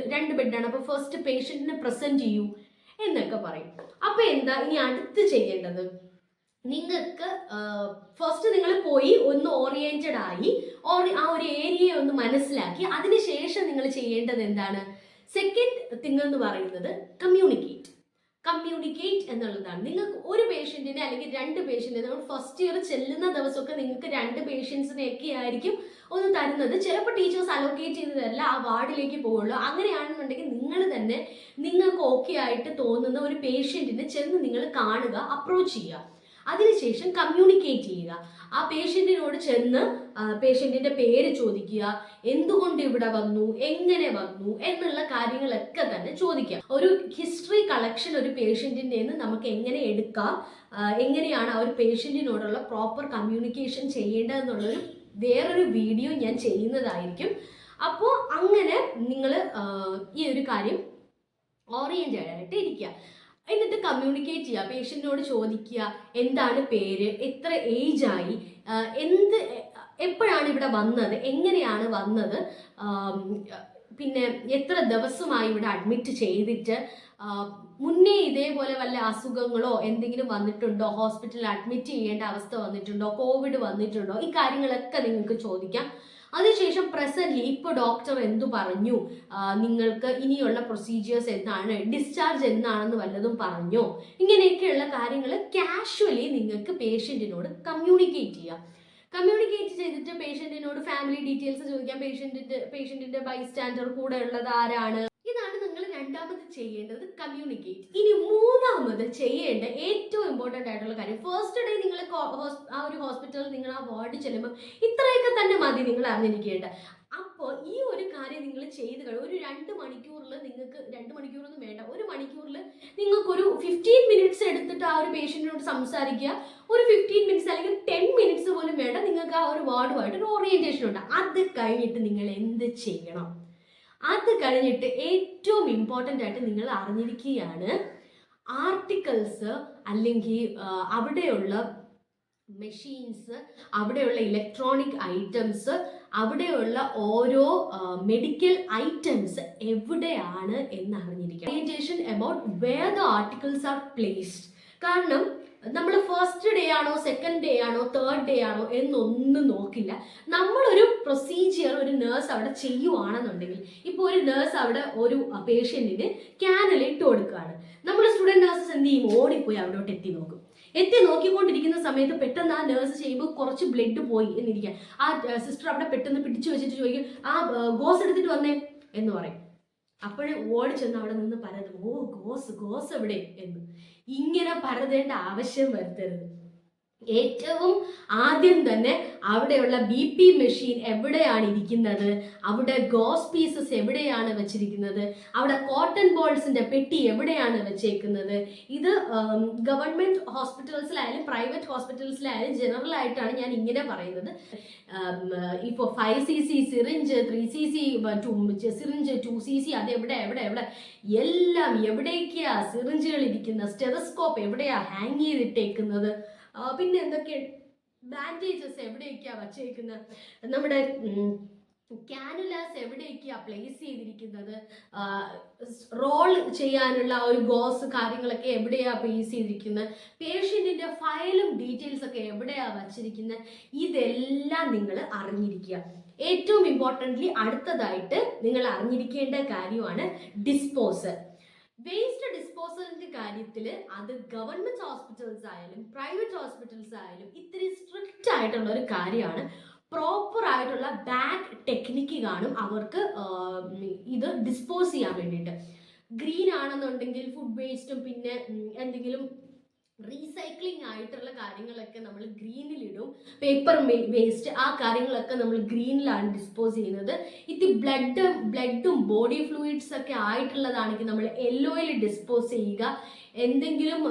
Speaker 1: ബെഡാണ്, അപ്പോൾ ഫസ്റ്റ് പേഷ്യൻറ്റിനെ പ്രസന്റ് ചെയ്യൂ എന്നൊക്കെ പറയും. അപ്പോൾ എന്താ ഇനി അടുത്ത് ചെയ്യേണ്ടത്? നിങ്ങൾക്ക് ഫസ്റ്റ് നിങ്ങൾ പോയി ഒന്ന് ഓറിയന്റഡ് ആയി ആ ഒരു ഏരിയ ഒന്ന് മനസ്സിലാക്കി അതിനുശേഷം നിങ്ങൾ ചെയ്യേണ്ടത് എന്താണ്? സെക്കൻഡ് തിങ് എന്ന് പറയുന്നത് കമ്മ്യൂണിക്കേറ്റ് എന്നുള്ളതാണ്. നിങ്ങൾക്ക് ഒരു പേഷ്യൻറ്റിനെ അല്ലെങ്കിൽ 2 പേഷ്യൻറ്റിനെ, നമ്മൾ ഫസ്റ്റ് ഇയർ ചെല്ലുന്ന ദിവസമൊക്കെ നിങ്ങൾക്ക് 2 പേഷ്യൻസിനെയൊക്കെ ആയിരിക്കും ഒന്ന് തരുന്നത്. ചിലപ്പോൾ ടീച്ചേഴ്സ് അലോക്കേറ്റ് ചെയ്ത് തരില്ല, ആ വാർഡിലേക്ക് പോവുള്ളൂ. അങ്ങനെയാണെന്നുണ്ടെങ്കിൽ നിങ്ങൾ തന്നെ നിങ്ങൾക്ക് ഓക്കെ ആയിട്ട് തോന്നുന്ന ഒരു പേഷ്യൻറ്റിനെ ചെന്ന് നിങ്ങൾ കാണുക, അപ്രോച്ച് ചെയ്യുക. അതിനുശേഷം കമ്മ്യൂണിക്കേറ്റ് ചെയ്യുക. ആ പേഷ്യൻറ്റിനോട് ചെന്ന് പേഷ്യൻറ്റിൻ്റെ പേര് ചോദിക്കുക, എന്തുകൊണ്ട് ഇവിടെ വന്നു, എങ്ങനെ വന്നു എന്നുള്ള കാര്യങ്ങളൊക്കെ തന്നെ ചോദിക്കുക. ഒരു ഹിസ്റ്ററി കളക്ഷൻ ഒരു പേഷ്യൻറ്റിൻ്റെ നമുക്ക് എങ്ങനെ എടുക്കാം, എങ്ങനെയാണ് ആ ഒരു പേഷ്യൻറ്റിനോടുള്ള പ്രോപ്പർ കമ്മ്യൂണിക്കേഷൻ ചെയ്യേണ്ടതെന്നുള്ളൊരു വേറൊരു വീഡിയോ ഞാൻ ചെയ്യുന്നതായിരിക്കും. അപ്പോൾ അങ്ങനെ നിങ്ങൾ ഈ ഒരു കാര്യം ഓറിയന്റഡ് ആയിട്ട് ഇരിക്കുക. എന്നിട്ട് കമ്മ്യൂണിക്കേറ്റ് ചെയ്യുക, പേഷ്യൻറ്റിനോട് ചോദിക്കുക എന്താണ് പേര്, എത്ര ഏജ് ആയി, എപ്പോഴാണ് ഇവിടെ വന്നത്, എങ്ങനെയാണ് വന്നത്, പിന്നെ എത്ര ദിവസമായി ഇവിടെ അഡ്മിറ്റ് ചെയ്തിട്ട്, മുന്നേ ഇതേപോലെ വല്ല അസുഖങ്ങളോ എന്തെങ്കിലും വന്നിട്ടുണ്ടോ, ഹോസ്പിറ്റലിൽ അഡ്മിറ്റ് ചെയ്യേണ്ട അവസ്ഥ വന്നിട്ടുണ്ടോ, കോവിഡ് വന്നിട്ടുണ്ടോ, ഈ കാര്യങ്ങളൊക്കെ നിങ്ങൾക്ക് ചോദിക്കാം. അതിനുശേഷം പ്രസന്റ്ലി ഇപ്പോൾ ഡോക്ടർ എന്തു പറഞ്ഞു, നിങ്ങൾക്ക് ഇനിയുള്ള പ്രൊസീജിയേഴ്സ് എന്താണ്, ഡിസ്ചാർജ് എന്നാണെന്ന് വല്ലതും പറഞ്ഞോ, ഇങ്ങനെയൊക്കെയുള്ള കാര്യങ്ങൾ കാഷ്വലി നിങ്ങൾക്ക് പേഷ്യൻറ്റിനോട് കമ്മ്യൂണിക്കേറ്റ് ചെയ്യാം. കമ്മ്യൂണിക്കേറ്റ് ചെയ്തിട്ട് പേഷ്യൻറ്റിനോട് ഫാമിലി ഡീറ്റെയിൽസ് ചോദിക്കാം, പേഷ്യൻറ്റിൻ്റെ ബൈസ്റ്റാൻഡർ കൂടെ ഉള്ളത് ആരാണ്. ഇതാണ് നിങ്ങൾ രണ്ടാമത് ചെയ്യേണ്ടത്, കമ്മ്യൂണിക്കേറ്റ്. ഇനി മൂന്നാമത് ചെയ്യേണ്ട ഏറ്റവും ഇമ്പോർട്ടൻ്റ് ആയിട്ടുള്ള കാര്യം, ഫസ്റ്റ് ഡേ നിങ്ങൾ ആ ഒരു ഹോസ്പിറ്റലിൽ നിങ്ങൾ ആ വാർഡിൽ ചെല്ലുമ്പോൾ ഇത്രയൊക്കെ തന്നെ മതി നിങ്ങൾ അറിഞ്ഞിരിക്കേണ്ട. അപ്പോൾ ഈ ഒരു കാര്യം നിങ്ങൾ ചെയ്ത് കഴിയും. ഒരു 2 മണിക്കൂറിൽ നിങ്ങൾക്ക് 2 മണിക്കൂറൊന്നും വേണ്ട, 1 മണിക്കൂറിൽ നിങ്ങൾക്കൊരു 15 മിനിറ്റ്സ് എടുത്തിട്ട് ആ ഒരു പേഷ്യൻറ്റിനോട് സംസാരിക്കുക. ഒരു 15 മിനിറ്റ്സ് അല്ലെങ്കിൽ 10 മിനിറ്റ്സ് പോലും വേണ്ട, നിങ്ങൾക്ക് ആ ഒരു വാർഡുമായിട്ട് ഒരു ഓറിയന്റേഷൻ ഉണ്ട്. അത് കഴിഞ്ഞിട്ട് നിങ്ങൾ എന്ത് ചെയ്യണം? അത് കഴിഞ്ഞിട്ട് ഏറ്റവും ഇമ്പോർട്ടൻ്റ് ആയിട്ട് നിങ്ങൾ അറിഞ്ഞിരിക്കുകയാണ് ആർട്ടിക്കിൾസ് അല്ലെങ്കിൽ അവിടെയുള്ള മെഷീൻസ്, അവിടെയുള്ള ഇലക്ട്രോണിക് ഐറ്റംസ്, അവിടെയുള്ള ഓരോ മെഡിക്കൽ ഐറ്റംസ് എവിടെയാണ് എന്ന് അറിഞ്ഞിരിക്കുക. Orientation about where the articles are placed. കാരണം നമ്മൾ ഫസ്റ്റ് ഡേ ആണോ, സെക്കൻഡ് ഡേ ആണോ, തേർഡ് ഡേ ആണോ എന്നൊന്നും നോക്കില്ല. നമ്മളൊരു പ്രൊസീജിയർ ഒരു നേഴ്സ് അവിടെ ചെയ്യുവാണെന്നുണ്ടെങ്കിൽ, ഇപ്പോൾ ഒരു നേഴ്സ് അവിടെ ഒരു പേഷ്യൻറ്റിന് ക്യാനിൽ ഇട്ട് കൊടുക്കുകയാണ്, നമ്മൾ സ്റ്റുഡൻറ് നേഴ്സസ് എന്ത് ചെയ്യും? ഓടിപ്പോയി അവിടോട്ട് എത്തി നോക്കിക്കൊണ്ടിരിക്കുന്ന സമയത്ത് പെട്ടെന്ന് ആ നേഴ്സ് ചെയ്യുമ്പോൾ കുറച്ച് ബ്ലഡ് പോയി എന്നിരിക്കുക. ആ സിസ്റ്റർ അവിടെ പെട്ടെന്ന് പിടിച്ചു വെച്ചിട്ട് ചോദിക്കും, ആ ഗോസ് എടുത്തിട്ട് വന്നേ എന്ന് പറയും. അപ്പോഴും ഓടി ചെന്ന് അവിടെ നിന്ന് പരതും, ഓ ഗോസ് എവിടെ എന്ന്. ഇങ്ങനെ പരതേണ്ട ആവശ്യം വരുത്തരുത്. ഏറ്റവും ആദ്യം തന്നെ അവിടെയുള്ള BP മെഷീൻ എവിടെയാണ് ഇരിക്കുന്നത്, അവിടെ ഗോസ് പീസസ് എവിടെയാണ് വെച്ചിരിക്കുന്നത്, അവിടെ കോട്ടൺ ബോൾസിന്റെ പെട്ടി എവിടെയാണ് വെച്ചേക്കുന്നത്. ഇത് ഗവൺമെന്റ് ഹോസ്പിറ്റൽസിലായാലും പ്രൈവറ്റ് ഹോസ്പിറ്റൽസിലായാലും ജനറൽ ആയിട്ടാണ് ഞാൻ ഇങ്ങനെ പറയുന്നത്. ഇപ്പോൾ 5cc syringe, 3cc syringe, 2cc അത് എവിടെ എല്ലാം എവിടേക്കാ സിറിഞ്ചുകൾ ഇരിക്കുന്നത്, സ്റ്റെതസ്കോപ്പ് എവിടെയാ ഹാങ് ചെയ്തിട്ടേക്കുന്നത്, പിന്നെ എന്തൊക്കെ ബാൻഡേജസ് എവിടെയൊക്കെയാ വച്ചേക്കുന്നത്, നമ്മുടെ കാനുലാസ് എവിടേക്കാ പ്ലേസ് ചെയ്തിരിക്കുന്നത്, റോൾ ചെയ്യാനുള്ള ഒരു ഗോസ് കാര്യങ്ങളൊക്കെ എവിടെയാ പ്ലേസ് ചെയ്തിരിക്കുന്നത്, പേഷ്യൻറ്റിൻ്റെ ഫയലും ഡീറ്റെയിൽസ് ഒക്കെ എവിടെയാ വച്ചിരിക്കുന്നത്, ഇതെല്ലാം നിങ്ങൾ അറിഞ്ഞിരിക്കുക. ഏറ്റവും ഇമ്പോർട്ടൻ്റ്ലി അടുത്തതായിട്ട് നിങ്ങൾ അറിഞ്ഞിരിക്കേണ്ട കാര്യമാണ് ഡിസ്പോസൽ. വേസ്റ്റ് ഡിസ്പോസലിന്റെ കാര്യത്തിൽ അത് ഗവൺമെന്റ് ഹോസ്പിറ്റൽസ് ആയാലും പ്രൈവറ്റ് ഹോസ്പിറ്റൽസ് ആയാലും ഇത്തിരി സ്ട്രിക്റ്റ് ആയിട്ടുള്ള ഒരു കാര്യമാണ്. പ്രോപ്പർ ആയിട്ടുള്ള ബാഗ് ടെക്നിക്ക് കാണും അവർക്ക് ഇത് ഡിസ്പോസ് ചെയ്യാൻ വേണ്ടിയിട്ട്. ഗ്രീൻ ആണെന്നുണ്ടെങ്കിൽ ഫുഡ് വേസ്റ്റും പിന്നെ എന്തെങ്കിലും റീസൈക്ലിംഗ് ആയിട്ടുള്ള കാര്യങ്ങളൊക്കെ നമ്മൾ ഗ്രീനിലിടും. പേപ്പർ വേസ്റ്റ് ആ കാര്യങ്ങളൊക്കെ നമ്മൾ ഗ്രീനിലാണ് ഡിസ്പോസ് ചെയ്യുന്നത്. ഇത് ബ്ലഡും ബോഡി ഫ്ലൂയിഡ്സ് ഒക്കെ ആയിട്ടുള്ളതാണെങ്കിൽ നമ്മൾ യെല്ലോയിൽ ഡിസ്പോസ് ചെയ്യുക. എന്തെങ്കിലും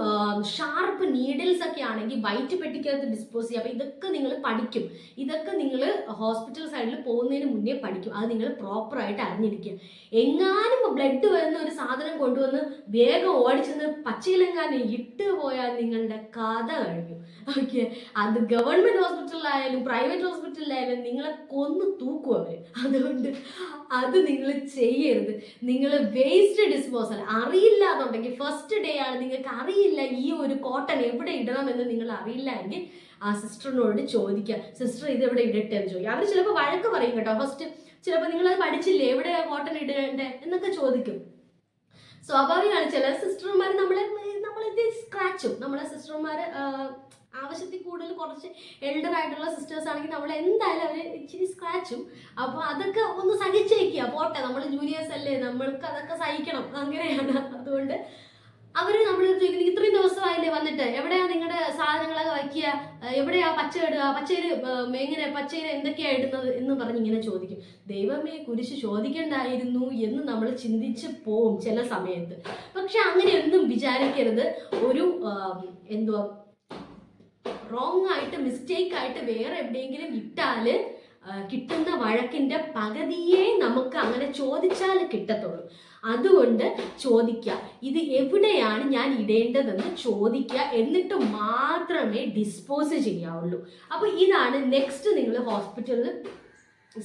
Speaker 1: ഷാർപ്പ് നീഡിൽസ് ഒക്കെ ആണെങ്കിൽ വൈറ്റ് പെട്ടിക്കകത്ത് ഡിസ്പോസ് ചെയ്യുക. അപ്പോൾ ഇതൊക്കെ നിങ്ങൾ പഠിക്കും. ഇതൊക്കെ നിങ്ങൾ ഹോസ്പിറ്റൽ സൈഡിൽ പോകുന്നതിന് മുന്നേ പഠിക്കും. അത് നിങ്ങൾ പ്രോപ്പറായിട്ട് അറിഞ്ഞിരിക്കുക. എങ്ങാനും ബ്ലഡ് വരുന്ന ഒരു സാധനം കൊണ്ടുവന്ന് വേഗം ഓടിച്ചെന്ന് പച്ചയിലെങ്ങാനും ഇട്ട് പോയാൽ നിങ്ങളുടെ കഥ കഴിഞ്ഞു. ഓക്കെ, അത് ഗവൺമെന്റ് ഹോസ്പിറ്റലിലായാലും പ്രൈവറ്റ് ഹോസ്പിറ്റലിലായാലും നിങ്ങളെ കൊന്നു തൂക്കും അവർ. അതുകൊണ്ട് അത് നിങ്ങൾ ചെയ്യരുത്. നിങ്ങൾ വേസ്റ്റ് ഡിസ്പോസൽ അറിയില്ല എന്നുണ്ടെങ്കിൽ, ഫസ്റ്റ് ഡേ ആണ് നിങ്ങൾക്ക് അറിയില്ല ഈ ഒരു കോട്ടൺ എവിടെ ഇടണമെന്ന് നിങ്ങൾ അറിയില്ല എങ്കിൽ ആ സിസ്റ്ററിനോട് ചോദിക്കുക, സിസ്റ്റർ ഇത് എവിടെ ഇടട്ടെ എന്ന് ചോദിക്കുക. അവർ ചിലപ്പോൾ വഴക്ക് പറയും കേട്ടോ. ഫസ്റ്റ് ചിലപ്പോൾ നിങ്ങളത് പഠിച്ചില്ലേ എവിടെയാ കോട്ടൺ ഇടേണ്ടേ എന്നൊക്കെ ചോദിക്കും. സ്വാഭാവികമാണ്. ചില സിസ്റ്റർമാർ നമ്മളിത് സ്ക്രാച്ചും. നമ്മളെ സിസ്റ്റർമാർ ആവശ്യത്തിൽ കൂടുതൽ കുറച്ച് എൽഡർ ആയിട്ടുള്ള സിസ്റ്റേഴ്സ് ആണെങ്കിൽ നമ്മൾ എന്തായാലും അവർ ഇച്ചിരി സ്ക്രാച്ചും. അപ്പോൾ അതൊക്കെ ഒന്ന് സഹിച്ചേക്കുക. പോട്ടെ, നമ്മൾ ജൂനിയേഴ്സ് അല്ലേ, നമ്മൾക്ക് അതൊക്കെ സഹിക്കണം. അങ്ങനെയാണ്. അതുകൊണ്ട് അവർ നമ്മൾ ചോദിക്കുന്നത് ഇത്രയും ദിവസമായില്ലേ വന്നിട്ട്, എവിടെയാ നിങ്ങളുടെ സാധനങ്ങളൊക്കെ വയ്ക്കുക, എവിടെയാ പച്ച ഇടുക, പച്ചയിൽ എന്തൊക്കെയാണ് ഇടുന്നത് എന്ന് പറഞ്ഞ് ഇങ്ങനെ ചോദിക്കും. ദൈവമേ, കുരിശ് ചോദിക്കണ്ടായിരുന്നു എന്ന് നമ്മൾ ചിന്തിച്ച് പോവും ചില സമയത്ത്. പക്ഷെ അങ്ങനെയൊന്നും വിചാരിക്കരുത്. ഒരു റോങ് ആയിട്ട് മിസ്റ്റേക്ക് ആയിട്ട് വേറെ എവിടെയെങ്കിലും ഇട്ടാൽ കിട്ടുന്ന വഴക്കിൻ്റെ പകുതിയേ നമുക്ക് അങ്ങനെ ചോദിച്ചാൽ കിട്ടത്തുള്ളൂ. അതുകൊണ്ട് ചോദിക്കുക, ഇത് എവിടെയാണ് ഞാൻ ഇടേണ്ടതെന്ന് ചോദിക്കുക. എന്നിട്ട് മാത്രമേ ഡിസ്പോസ് ചെയ്യാവുള്ളൂ. അപ്പോൾ ഇതാണ് നെക്സ്റ്റ് നിങ്ങൾ ഹോസ്പിറ്റലിൽ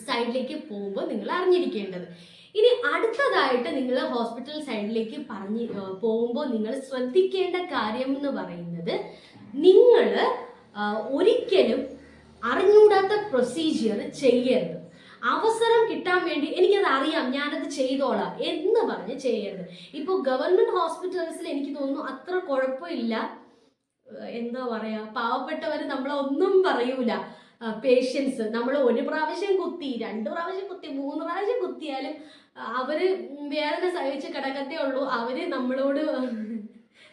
Speaker 1: സൈഡിലേക്ക് പോകുമ്പോൾ നിങ്ങൾ അറിഞ്ഞിരിക്കേണ്ടത്. ഇനി അടുത്തതായിട്ട് നിങ്ങൾ ഹോസ്പിറ്റൽ സൈഡിലേക്ക് പോകുമ്പോൾ നിങ്ങൾ ശ്രദ്ധിക്കേണ്ട കാര്യം എന്ന് പറയുന്നത്, നിങ്ങൾ ഒരിക്കലും അറിഞ്ഞൂടാത്ത പ്രൊസീജിയർ ചെയ്യരുത്. അവസരം കിട്ടാൻ വേണ്ടി എനിക്കത് അറിയാം ഞാനത് ചെയ്തോളാം എന്ന് പറഞ്ഞ് ചെയ്യരുത്. ഇപ്പോൾ ഗവൺമെന്റ് ഹോസ്പിറ്റൽസിൽ എനിക്ക് തോന്നുന്നു അത്ര കുഴപ്പമില്ല. എന്താ പറയാ, പാവപ്പെട്ടവർ നമ്മളൊന്നും പറയൂല. പേഷ്യൻസ് നമ്മൾ ഒരു പ്രാവശ്യം കുത്തി, 2 പ്രാവശ്യം കുത്തി, 3 പ്രാവശ്യം കുത്തിയാലും അവര് വേദന സഹിച്ച് കിടക്കത്തേ ഉള്ളൂ. അവര് നമ്മളോട്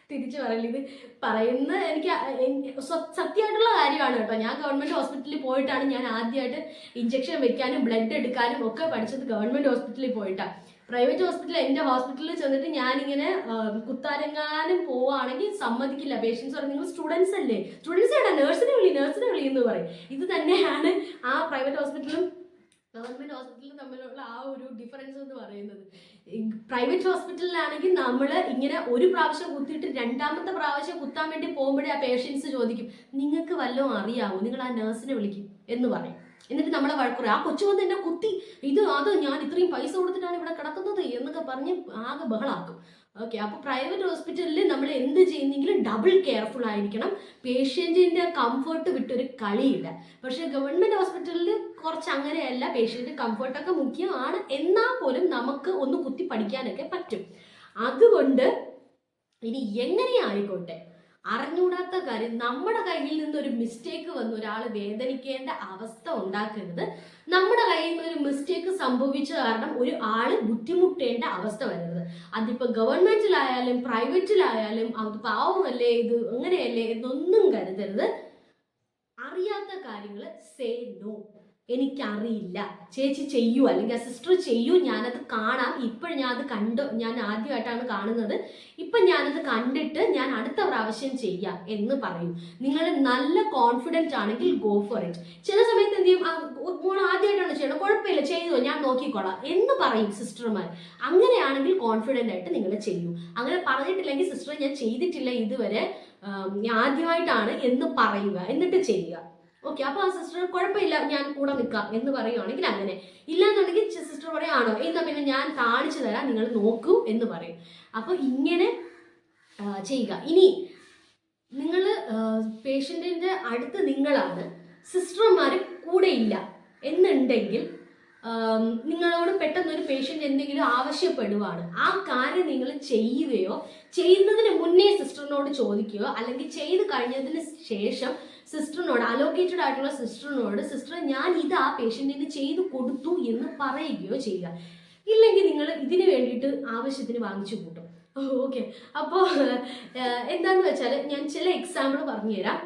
Speaker 1: തിരിച്ചു പറയില്ല. ഇത് പറയുന്ന എനിക്ക് സത്യമായിട്ടുള്ള കാര്യമാണ് കേട്ടോ. ഞാൻ ഗവൺമെന്റ് ഹോസ്പിറ്റലിൽ പോയിട്ടാണ് ഞാൻ ആദ്യമായിട്ട് ഇഞ്ചക്ഷൻ വെക്കാനും ബ്ലഡ് എടുക്കാനും ഒക്കെ പഠിച്ചത് ഗവൺമെന്റ് ഹോസ്പിറ്റലിൽ പോയിട്ടാണ്. പ്രൈവറ്റ് ഹോസ്പിറ്റൽ, എൻ്റെ ഹോസ്പിറ്റലിൽ ചെന്നിട്ട് ഞാനിങ്ങനെ കുത്താരെങ്ങാനും പോവുകയാണെങ്കിൽ സമ്മതിക്കില്ല. പേഷ്യൻസ് പറയും നിങ്ങൾ സ്റ്റുഡൻസ് അല്ലേ, സ്റ്റുഡൻസ് വേണ്ട, നേഴ്സിനെ വിളി എന്ന് പറയും. ഇത് തന്നെയാണ് ആ പ്രൈവറ്റ് ഹോസ്പിറ്റലും ഗവൺമെന്റ് ഹോസ്പിറ്റലും തമ്മിലുള്ള ആ ഒരു ഡിഫറൻസ് എന്ന് പറയുന്നത്. പ്രൈവറ്റ് ഹോസ്പിറ്റലിലാണെങ്കിൽ നമ്മൾ ഇങ്ങനെ ഒരു പ്രാവശ്യം കുത്തിയിട്ട് 2ാമത്തെ പ്രാവശ്യം കുത്താൻ വേണ്ടി പോകുമ്പോഴേ ആ പേഷ്യൻസ് ചോദിക്കും, നിങ്ങൾക്ക് വല്ലതും അറിയാമോ, നിങ്ങൾ ആ നേഴ്സിനെ വിളിക്കും എന്ന് പറയും. എന്നിട്ട് നമ്മളെ വഴക്കുറയും, ആ കൊച്ചു വന്ന് എന്നെ കുത്തി, അത് ഞാൻ ഇത്രയും പൈസ കൊടുത്തിട്ടാണ് ഇവിടെ കിടക്കുന്നത് എന്നൊക്കെ പറഞ്ഞ് ആകെ ബഹളാക്കും. ഓക്കെ, അപ്പോൾ പ്രൈവറ്റ് ഹോസ്പിറ്റലിൽ നമ്മൾ എന്ത് ചെയ്യുന്നെങ്കിലും ഡബിൾ കെയർഫുൾ ആയിരിക്കണം. പേഷ്യൻറ്റിൻ്റെ കംഫർട്ട് വിട്ടൊരു കളിയില്ല. പക്ഷേ ഗവൺമെൻറ് ഹോസ്പിറ്റലിൽ കുറച്ച് അങ്ങനെയല്ല. പേഷ്യൻ്റ് കംഫർട്ടൊക്കെ മുഖ്യമാണ്. എന്നാൽ പോലും നമുക്ക് ഒന്ന് കുത്തി പഠിക്കാനൊക്കെ പറ്റും. അതുകൊണ്ട് ഇനി എങ്ങനെയായിക്കോട്ടെ, അറിഞ്ഞൂടാത്ത കാര്യം, നമ്മുടെ കയ്യിൽ നിന്നൊരു മിസ്റ്റേക്ക് വന്ന് ഒരാൾ വേദനിക്കേണ്ട അവസ്ഥ ഉണ്ടാക്കരുത്. നമ്മുടെ കയ്യിൽ നിന്ന് ഒരു മിസ്റ്റേക്ക് സംഭവിച്ച കാരണം ഒരു ആള് ബുദ്ധിമുട്ടേണ്ട അവസ്ഥ വരരുത്. അതിപ്പോൾ ഗവൺമെന്റിലായാലും പ്രൈവറ്റിലായാലും അത് പാവമല്ലേ, ഇത് അങ്ങനെയല്ലേ എന്നൊന്നും കരുതരുത്. അറിയാത്ത കാര്യങ്ങൾ സേ നോ. എനിക്കറിയില്ല, ചേച്ചി ചെയ്യൂ, അല്ലെങ്കിൽ സിസ്റ്റർ ചെയ്യൂ, ഞാനത് കാണാം, ഇപ്പോഴും ഞാൻ ആദ്യമായിട്ടാണ് കാണുന്നത്, ഇപ്പം ഞാനത് കണ്ടിട്ട് ഞാൻ അടുത്ത പ്രാവശ്യം ചെയ്യാം എന്ന് പറയൂ. നിങ്ങൾ നല്ല കോൺഫിഡൻറ്റ് ആണെങ്കിൽ ഗോ ഫോർ ഇറ്റ്. ചില സമയത്ത് എന്ത് ചെയ്യും, ആദ്യമായിട്ടാണ് ചെയ്യണം, കുഴപ്പമില്ല ചെയ്തോ, ഞാൻ നോക്കിക്കോളാം എന്ന് പറയും സിസ്റ്റർമാർ. അങ്ങനെയാണെങ്കിൽ കോൺഫിഡൻ്റ് ആയിട്ട് നിങ്ങൾ ചെയ്യൂ. അങ്ങനെ പറഞ്ഞിട്ടില്ലെങ്കിൽ സിസ്റ്റർ ഞാൻ ചെയ്തിട്ടില്ല ഇതുവരെ, ആദ്യമായിട്ടാണ് എന്ന് പറയുക, എന്നിട്ട് ചെയ്യുക. ഓക്കെ, അപ്പോൾ ആ സിസ്റ്റർ കുഴപ്പമില്ല ഞാൻ കൂടെ നിൽക്കാം എന്ന് പറയുവാണെങ്കിൽ അങ്ങനെ. ഇല്ലാന്നുണ്ടെങ്കിൽ സിസ്റ്റർ പറയാണോ എന്നാ പിന്നെ ഞാൻ കാണിച്ചു തരാം, നിങ്ങൾ നോക്കൂ എന്ന് പറയും. അപ്പോൾ ഇങ്ങനെ ചെയ്യുക. ഇനി നിങ്ങൾ പേഷ്യൻറ്റിൻ്റെ അടുത്ത് നിങ്ങളാണ്, സിസ്റ്റർമാർ കൂടെ ഇല്ല എന്നുണ്ടെങ്കിൽ നിങ്ങളോട് പെട്ടെന്നൊരു പേഷ്യൻ്റ് എന്തെങ്കിലും ആവശ്യപ്പെടുവാണ്, ആ കാര്യം നിങ്ങൾ ചെയ്യുകയോ ചെയ്യുന്നതിന് മുന്നേ സിസ്റ്ററിനോട് ചോദിക്കുകയോ അല്ലെങ്കിൽ ചെയ്ത് കഴിഞ്ഞതിന് ശേഷം സിസ്റ്ററിനോട്, അലോക്കേറ്റഡ് ആയിട്ടുള്ള സിസ്റ്ററിനോട് സിസ്റ്റർ ഞാൻ ഇത് ആ പേഷ്യൻറ്റിന് ചെയ്തു കൊടുത്തു എന്ന് പറയുകയോ ചെയ്യുക. ഇല്ലെങ്കിൽ നിങ്ങൾ ഇതിന് വേണ്ടിയിട്ട് ആവശ്യത്തിന് വാങ്ങിച്ചു കൂട്ടും. ഓക്കെ, അപ്പോൾ എന്താണെന്ന് വെച്ചാൽ ഞാൻ ചില എക്സാമ്പിൾ പറഞ്ഞുതരാം.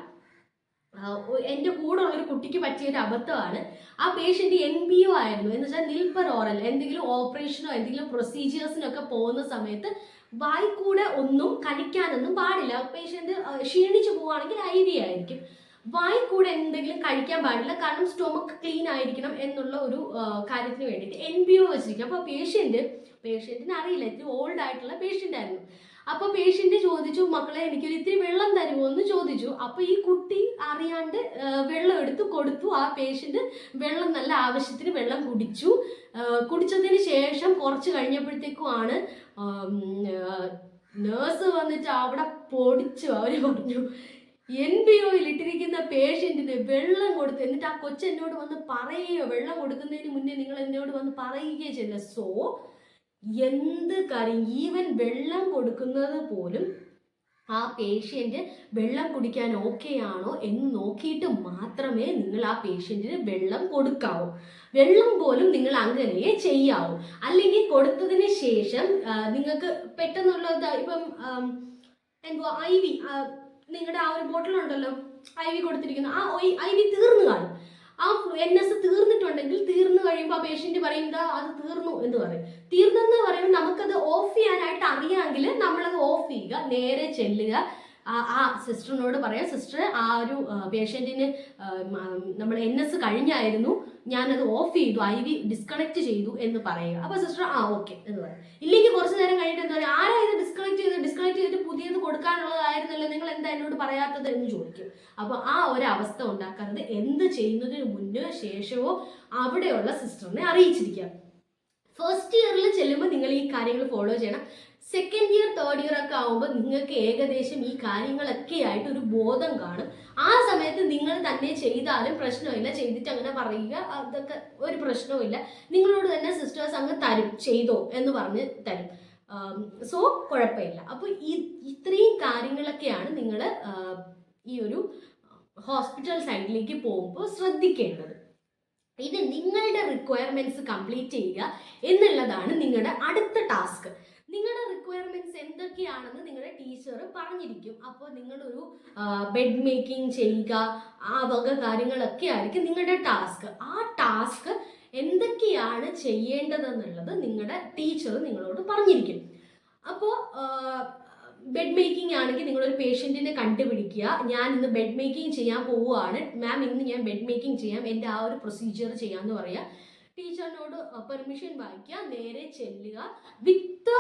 Speaker 1: എൻ്റെ കൂടെ ഉള്ളൊരു കുട്ടിക്ക് പറ്റിയൊരു അബദ്ധമാണ്. ആ പേഷ്യൻ്റ് NPO ആയിരുന്നു, എന്ന് വെച്ചാൽ നിൽപ്പർ ഓറൽ, എന്തെങ്കിലും ഓപ്പറേഷനോ എന്തെങ്കിലും പ്രൊസീജിയേഴ്സിനൊക്കെ പോകുന്ന സമയത്ത് വായിക്കൂടെ ഒന്നും കഴിക്കാനൊന്നും പാടില്ല. പേഷ്യൻ്റ് ക്ഷീണിച്ചു പോവുകയാണെങ്കിൽ IV ആയിരിക്കും. വായിക്കൂടെ എന്തെങ്കിലും കഴിക്കാൻ പാടില്ല, കാരണം സ്റ്റൊമക്ക് ക്ലീൻ ആയിരിക്കണം എന്നുള്ള ഒരു കാര്യത്തിന് വേണ്ടിയിട്ട് NPO വെച്ചിരിക്കും. അപ്പോൾ പേഷ്യൻറ്റിന് അറിയില്ല, ഇത്തിരി ഓൾഡ് ആയിട്ടുള്ള പേഷ്യൻ്റ് ആയിരുന്നു. അപ്പോൾ പേഷ്യൻ്റ് ചോദിച്ചു, മക്കളെ എനിക്കൊരു ഇത്തിരി വെള്ളം തരുമോ എന്ന് ചോദിച്ചു. അപ്പോൾ ഈ കുട്ടി അറിയാണ്ട് വെള്ളം എടുത്ത് കൊടുത്തു. ആ പേഷ്യൻ്റ് വെള്ളം നല്ല ആവശ്യത്തിന് വെള്ളം കുടിച്ചു. കുടിച്ചതിന് ശേഷം കുറച്ച് കഴിഞ്ഞപ്പോഴത്തേക്കുമാണ് നേഴ്സ് വന്നിട്ട് അവിടെ പൊടിച്ചു. അവർ പറഞ്ഞു NPOയിൽ ഇട്ടിരിക്കുന്ന പേഷ്യൻറ്റിന് വെള്ളം കൊടുത്ത്, എന്നിട്ട് ആ കൊച്ചെന്നോട് വന്ന് പറയുകയോ വെള്ളം കൊടുക്കുന്നതിന് മുന്നേ നിങ്ങൾ എന്നോട് വന്ന് പറയുകയോ ചെയ്യില്ല. സോ എന്ത് കാര്യം, ഈവൻ വെള്ളം കൊടുക്കുന്നത് പോലും ആ പേഷ്യൻ്റ് വെള്ളം കുടിക്കാൻ ഓക്കെ ആണോ എന്ന് നോക്കിയിട്ട് മാത്രമേ നിങ്ങൾ ആ പേഷ്യൻറ്റിന് വെള്ളം കൊടുക്കാവൂ. വെള്ളം പോലും നിങ്ങൾ അങ്ങനെ ചെയ്യാവൂ. അല്ലെങ്കിൽ കൊടുത്തതിന് ശേഷം നിങ്ങൾക്ക് പെട്ടെന്നുള്ളത്, ഇപ്പം എന്തുവാ IV, നിങ്ങളുടെ ആ ഒരു ബോട്ടിലുണ്ടല്ലോ IV കൊടുത്തിരിക്കുന്നു, ആ IV തീർന്നു കാണും. ആ NS തീർന്നിട്ടുണ്ടെങ്കിൽ തീർന്നു കഴിയുമ്പോൾ ആ പേഷ്യൻ്റ് പറയും അത് തീർന്നു എന്ന് പറയും. തീർന്നെന്ന് പറയുമ്പോൾ നമുക്കത് ഓഫ് ചെയ്യാനായിട്ട് അറിയാമെങ്കിൽ നമ്മളത് ഓഫ് ചെയ്യുക, നേരെ ചെല്ലുക, ആ സിസ്റ്ററിനോട് പറയാം, സിസ്റ്റർ ആ ഒരു പേഷ്യൻറ്റിന് നമ്മൾ NS കഴിഞ്ഞായിരുന്നു, ഞാനത് ഓഫ് ചെയ്തു, IV ഡിസ്കണക്ട് ചെയ്തു എന്ന് പറയുക. അപ്പോൾ സിസ്റ്റർ ഓക്കെ എന്ന് പറയും. ഇല്ലെങ്കിൽ കുറച്ച് നേരം കഴിഞ്ഞിട്ട് എന്താ പറയുക, ആരാ ഇത് ഡിസ്കണക്ട് ചെയ്തിട്ട് പുതിയത് കൊടുക്കാനുള്ളതായിരുന്നല്ലോ, നിങ്ങൾ എന്താ എന്നോട് പറയാത്തത് എന്ന് ചോദിക്കും. അപ്പോൾ ആ ഒരു അവസ്ഥ ഉണ്ടാക്കാറുണ്ട്. എന്ത് ചെയ്യുന്നതിന് മുന്നോ ശേഷമോ അവിടെയുള്ള സിസ്റ്ററിനെ അറിയിച്ചിരിക്കുക. ഫസ്റ്റ് ഇയറിൽ ചെല്ലുമ്പോൾ നിങ്ങൾ ഈ കാര്യങ്ങൾ ഫോളോ ചെയ്യണം. സെക്കൻഡ് ഇയർ തേർഡ് ഇയർ ഒക്കെ ആകുമ്പോൾ നിങ്ങൾക്ക് ഏകദേശം ഈ കാര്യങ്ങളൊക്കെ ആയിട്ട് ഒരു ബോധം കാണും. ആ സമയത്ത് നിങ്ങൾ തന്നെ ചെയ്താലും പ്രശ്നമില്ല, ചെയ്തിട്ട് അങ്ങനെ പറയുക, അതൊക്കെ ഒരു പ്രശ്നവുമില്ല. നിങ്ങളോട് തന്നെ സിസ്റ്റേഴ്സ് അങ്ങ് തരും, ചെയ്തോ എന്ന് പറഞ്ഞ് തരും. സോ കുഴപ്പമില്ല. അപ്പോൾ ഇത്രയും കാര്യങ്ങളൊക്കെയാണ് നിങ്ങൾ ഈ ഒരു ഹോസ്പിറ്റൽ സൈഡിലേക്ക് പോകുമ്പോൾ ശ്രദ്ധിക്കേണ്ടത്. ഇത് നിങ്ങളുടെ റിക്വയർമെൻറ്റ്സ് കംപ്ലീറ്റ് ചെയ്യുക എന്നുള്ളതാണ് നിങ്ങളുടെ അടുത്ത ടാസ്ക്. നിങ്ങളുടെ റിക്വയർമെൻറ്റ്സ് എന്തൊക്കെയാണെന്ന് നിങ്ങളുടെ ടീച്ചർ പറഞ്ഞിരിക്കും. അപ്പോൾ നിങ്ങളൊരു ബെഡ് മേക്കിംഗ് ചെയ്യുക, ആ വക കാര്യങ്ങളൊക്കെ ആയിരിക്കും നിങ്ങളുടെ ടാസ്ക്. ആ ടാസ്ക് എന്തൊക്കെയാണ് ചെയ്യേണ്ടതെന്നുള്ളത് നിങ്ങളുടെ ടീച്ചർ നിങ്ങളോട് പറഞ്ഞിരിക്കും. അപ്പോൾ ബെഡ് മേക്കിംഗ് ആണെങ്കിൽ നിങ്ങളൊരു പേഷ്യൻറ്റിനെ കണ്ടുപിടിക്കുക, ഞാൻ ഇന്ന് ബെഡ് മേക്കിംഗ് ചെയ്യാൻ പോവുകയാണ് മാം, ഇന്ന് ഞാൻ ബെഡ് മേക്കിംഗ് ചെയ്യാം, എൻ്റെ ആ ഒരു പ്രൊസീജിയർ ചെയ്യാമെന്ന് പറയുക. ടീച്ചറിനോട് പെർമിഷൻ വാങ്ങിക്കുക, നേരെ ചെല്ലുക, വിത്ത്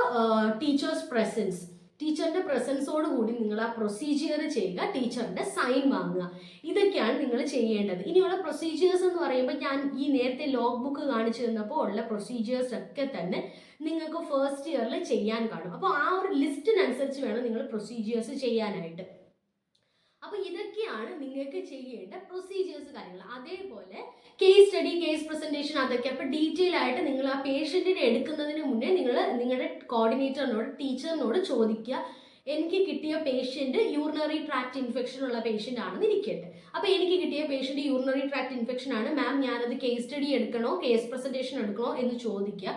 Speaker 1: ടീച്ചേഴ്സ് പ്രസൻസ്. ടീച്ചറിൻ്റെ പ്രസൻസോട് കൂടി നിങ്ങൾ ആ പ്രൊസീജിയർ ചെയ്യുക, ടീച്ചറിൻ്റെ സൈൻ വാങ്ങുക. ഇതൊക്കെയാണ് നിങ്ങൾ ചെയ്യേണ്ടത്. ഇനിയുള്ള പ്രൊസീജിയേഴ്സ് എന്ന് പറയുമ്പോൾ ഞാൻ ഈ നേരത്തെ ലോഗ് ബുക്ക് കാണിച്ചു തന്നപ്പോൾ ഉള്ള പ്രൊസീജിയേഴ്സ് ഒക്കെ തന്നെ നിങ്ങൾക്ക് ഫസ്റ്റ് ഇയറിൽ ചെയ്യാൻ കാണും. അപ്പോൾ ആ ഒരു ലിസ്റ്റിനനുസരിച്ച് വേണം നിങ്ങൾ പ്രൊസീജിയേഴ്സ് ചെയ്യാനായിട്ട്. അപ്പോൾ ഇതൊക്കെയാണ് നിങ്ങൾക്ക് ചെയ്യേണ്ട പ്രൊസീജിയേഴ്സ് കാര്യങ്ങൾ. അതേപോലെ കേസ് സ്റ്റഡി, കേസ് പ്രസൻറ്റേഷൻ, അതൊക്കെ അപ്പോൾ ഡീറ്റെയിൽ ആയിട്ട് നിങ്ങൾ ആ പേഷ്യൻറ്റിനെ എടുക്കുന്നതിന് മുന്നേ നിങ്ങൾ നിങ്ങളുടെ കോർഡിനേറ്ററിനോട്, ടീച്ചറിനോട് ചോദിക്കുക, എനിക്ക് കിട്ടിയ പേഷ്യൻറ്റ് യൂറിനറി ട്രാക്ട് ഇൻഫെക്ഷൻ ഉള്ള പേഷ്യൻ്റ് ആണെന്ന് ഇരിക്കട്ടെ. അപ്പോൾ എനിക്ക് കിട്ടിയ പേഷ്യൻറ്റ് യൂറിനറി ട്രാക്ട് ഇൻഫെക്ഷൻ ആണ് മാം, ഞാനത് കേസ് സ്റ്റഡി എടുക്കണോ കേസ് പ്രസൻറ്റേഷൻ എടുക്കണോ എന്ന് ചോദിക്കുക.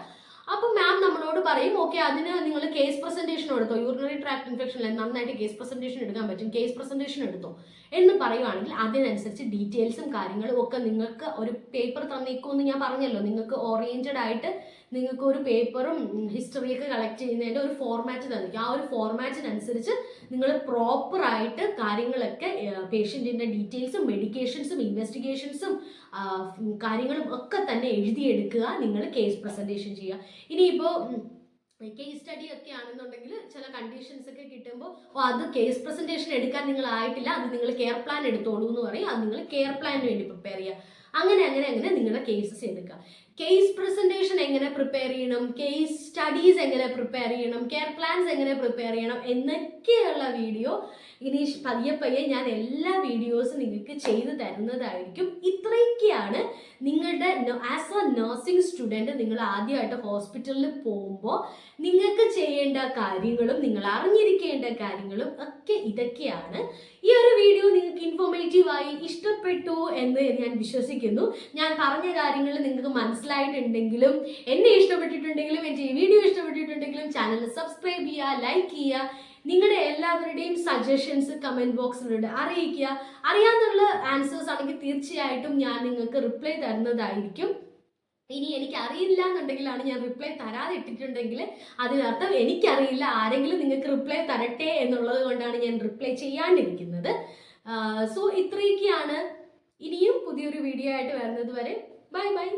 Speaker 1: അപ്പോൾ മാം നമ്മളോട് പറയും, ഓക്കെ അതിന് നിങ്ങൾ കേസ് പ്രസൻറ്റേഷൻ എടുത്തോ, യൂറിനറി ട്രാക്ട് ഇൻഫെക്ഷനിൽ നന്നായിട്ട് കേസ് പ്രസൻറ്റേഷൻ എടുക്കാൻ പറ്റും, കേസ് പ്രസൻറ്റേഷൻ എടുത്തോ എന്ന് പറയുവാണെങ്കിൽ അതിനനുസരിച്ച് ഡീറ്റെയിൽസും കാര്യങ്ങളും ഒക്കെ നിങ്ങൾക്ക് ഒരു പേപ്പർ തന്നേക്കുമെന്ന് ഞാൻ പറഞ്ഞല്ലോ. നിങ്ങൾക്ക് ഓറിയൻറ്റഡ് ആയിട്ട് നിങ്ങൾക്ക് ഒരു പേപ്പറും ഹിസ്റ്ററിയൊക്കെ കളക്ട് ചെയ്യുന്നതിൻ്റെ ഒരു ഫോർമാറ്റ് തന്നിരിക്കും. ആ ഒരു ഫോർമാറ്റിനനുസരിച്ച് നിങ്ങൾ പ്രോപ്പറായിട്ട് കാര്യങ്ങളൊക്കെ പേഷ്യൻറ്റിൻ്റെ ഡീറ്റെയിൽസും മെഡിക്കേഷൻസും ഇൻവെസ്റ്റിഗേഷൻസും കാര്യങ്ങളും ഒക്കെ തന്നെ എഴുതിയെടുക്കുക, നിങ്ങൾ കേസ് പ്രസൻറ്റേഷൻ ചെയ്യുക. ഇനിയിപ്പോൾ കേസ് സ്റ്റഡി ഒക്കെ ആണെന്നുണ്ടെങ്കിൽ ചില കണ്ടീഷൻസ് ഒക്കെ കിട്ടുമ്പോൾ അത് കേസ് പ്രസന്റേഷൻ എടുക്കാൻ നിങ്ങൾ ആയിട്ടില്ല, അത് നിങ്ങൾ കെയർ പ്ലാൻ എടുത്തോളൂ എന്ന് പറയും. അത് നിങ്ങൾ കെയർ പ്ലാനിന് വേണ്ടി പ്രിപ്പയർ ചെയ്യുക. അങ്ങനെ നിങ്ങളുടെ കേസസ് എടുക്കുക. കേസ് പ്രസന്റേഷൻ എങ്ങനെ പ്രിപ്പയർ ചെയ്യണം, കേസ് സ്റ്റഡീസ് എങ്ങനെ പ്രിപ്പയർ ചെയ്യണം, കെയർ പ്ലാൻസ് എങ്ങനെ പ്രിപ്പയർ ചെയ്യണം എന്നൊക്കെയുള്ള വീഡിയോ ഇനി പയ്യെ ഞാൻ എല്ലാ വീഡിയോസും നിങ്ങൾക്ക് ചെയ്തു തരുന്നതായിരിക്കും. ഇത്രയൊക്കെയാണ് നിങ്ങളുടെ ആസ് എ നഴ്സിംഗ് സ്റ്റുഡൻറ്റ് നിങ്ങൾ ആദ്യമായിട്ട് ഹോസ്പിറ്റലിൽ പോകുമ്പോൾ നിങ്ങൾക്ക് ചെയ്യേണ്ട കാര്യങ്ങളും നിങ്ങൾ അറിഞ്ഞിരിക്കേണ്ട കാര്യങ്ങളും ഒക്കെ ഇതൊക്കെയാണ്. ഈ ഒരു വീഡിയോ നിങ്ങൾക്ക് ഇൻഫോർമേറ്റീവായി ഇഷ്ടപ്പെട്ടു എന്ന് ഞാൻ വിശ്വസിക്കുന്നു. ഞാൻ പറഞ്ഞ കാര്യങ്ങൾ നിങ്ങൾക്ക് മനസ്സിലായിട്ടുണ്ടെങ്കിലും, എന്നെ ഇഷ്ടപ്പെട്ടിട്ടുണ്ടെങ്കിലും, എൻ്റെ ഈ വീഡിയോ ഇഷ്ടപ്പെട്ടിട്ടുണ്ടെങ്കിലും ചാനൽ സബ്സ്ക്രൈബ് ചെയ്യുക, ലൈക്ക് ചെയ്യുക. നിങ്ങളുടെ എല്ലാവരുടെയും സജഷൻസ് കമൻറ്റ് ബോക്സിലൂടെ അറിയിക്കുക. അറിയാവുന്ന ആൻസേഴ്സ് ആണെങ്കിൽ തീർച്ചയായിട്ടും ഞാൻ നിങ്ങൾക്ക് റിപ്ലൈ തരുന്നതായിരിക്കും. ഇനി എനിക്ക് അറിയില്ല എന്നുണ്ടെങ്കിലാണ് ഞാൻ റിപ്ലൈ തരാതെ ഇട്ടിട്ടുണ്ടെങ്കിൽ അതിനർത്ഥം എനിക്കറിയില്ല, ആരെങ്കിലും നിങ്ങൾക്ക് റിപ്ലൈ തരട്ടെ എന്നുള്ളത് കൊണ്ടാണ് ഞാൻ റിപ്ലൈ ചെയ്യാണ്ടിരിക്കുന്നത്. സോ ഇത്രയൊക്കെയാണ്. ഇനിയും പുതിയൊരു വീഡിയോ ആയിട്ട് വരുന്നത് വരെ ബൈ ബൈ.